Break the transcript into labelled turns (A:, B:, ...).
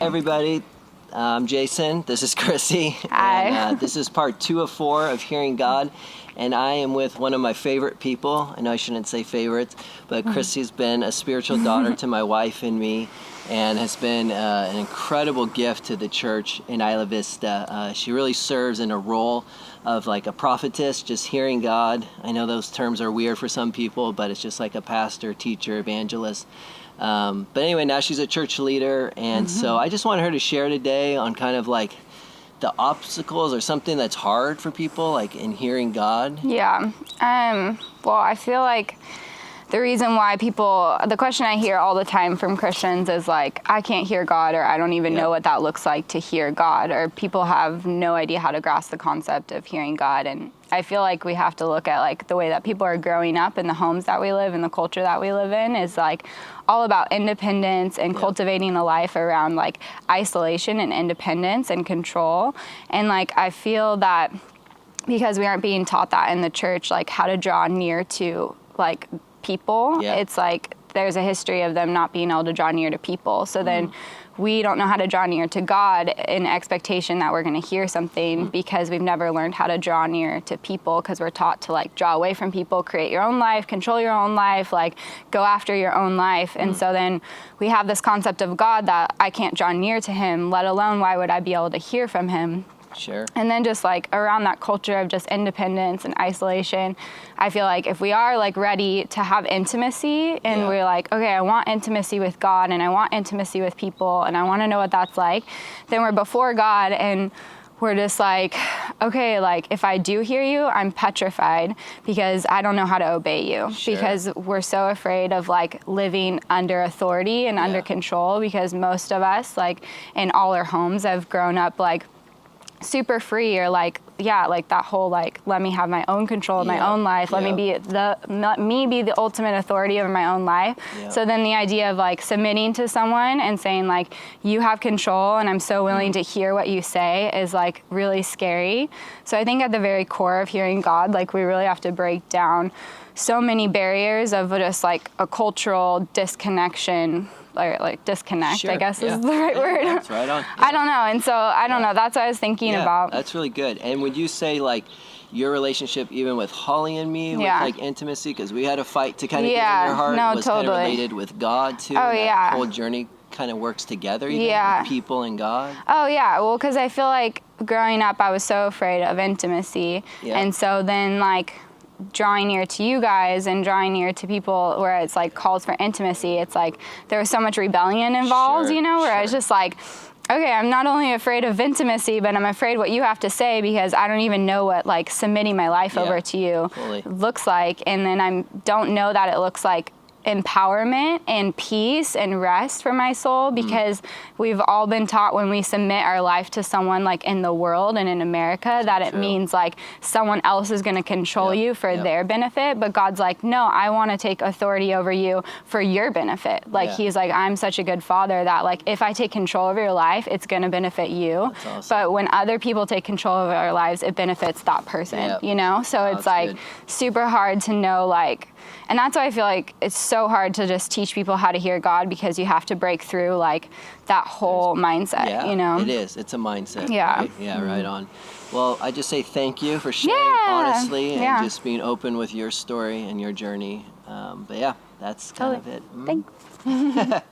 A: everybody. I'm Jason. This is Krissy.
B: Hi.
A: And, this is part 2 of 4 of Hearing God. And I am with one of my favorite people. I know I shouldn't say favorites, but Krissy's been a spiritual daughter to my wife and me, and has been an incredible gift to the church in Isla Vista. She really serves in a role of like a prophetess, just hearing God. I know those terms are weird for some people, but it's just like a pastor, teacher, evangelist. But anyway, now she's a church leader, and so I just want her to share today on kind of like the obstacles or something that's hard for people, like in hearing God.
B: Yeah. Well, I feel like the reason why the question I hear all the time from Christians is like, I can't hear God, or I don't even know what that looks like to hear God, or people have no idea how to grasp the concept of hearing God. And I feel like we have to look at like the way that people are growing up in the homes that we live in, the culture that we live in is like all about independence and cultivating a life around like isolation and independence and control. And like, I feel that because we aren't being taught that in the church, like how to draw near to like people, it's like there's a history of them not being able to draw near to people. So then we don't know how to draw near to God in expectation that we're going to hear something because we've never learned how to draw near to people, because we're taught to like draw away from people, create your own life, control your own life, like go after your own life. And so then we have this concept of God that I can't draw near to him, let alone why would I be able to hear from him?
A: Sure.
B: And then just like around that culture of just independence and isolation, I feel like if we are like ready to have intimacy and we're like, okay, I want intimacy with God and I want intimacy with people and I want to know what that's like, then we're before God and we're just like, okay, like if I do hear you, I'm petrified because I don't know how to obey you.
A: Sure.
B: Because we're so afraid of like living under authority and under control, because most of us like in all our homes have grown up like super free, or like like that whole like let me have my own control of my own life, let me be the ultimate authority over my own life. So then the idea of like submitting to someone and saying like you have control and I'm so willing to hear what you say is like really scary. So I think at the very core of hearing God, like we really have to break down so many barriers of just like a cultural disconnection, like disconnect, I guess is the right word.
A: That's right on.
B: I don't know. And so I don't know. That's what I was thinking about.
A: That's really good. And would you say like your relationship even with Holly and me with like intimacy, because we had a fight to kind of get in your heart, was kind of related with God too?
B: Oh,
A: and that whole journey kind of works together even with people and God?
B: Oh, yeah. Well, because I feel like growing up, I was so afraid of intimacy. And so then like drawing near to you guys and drawing near to people where it's like calls for intimacy, it's like there was so much rebellion involved, you know, where I was just like, okay, I'm not only afraid of intimacy, but I'm afraid what you have to say, because I don't even know what like submitting my life over to you looks like. And then I don't know that it looks like empowerment and peace and rest for my soul, because we've all been taught when we submit our life to someone like in the world and in America that it means like someone else is going to control you for their benefit. But God's like, no, I want to take authority over you for your benefit. Like he's like, I'm such a good father that like if I take control of your life, it's going to benefit you. But when other people take control of our lives, it benefits that person, you know? So it's like super hard to know like, and that's why I feel like it's so hard to just teach people how to hear God, because you have to break through like that whole mindset, you know?
A: It is. It's a mindset.
B: Yeah.
A: Right? Yeah, right on. Well, I just say thank you for sharing honestly and just being open with your story and your journey. But yeah, that's kind of it.
B: Thanks.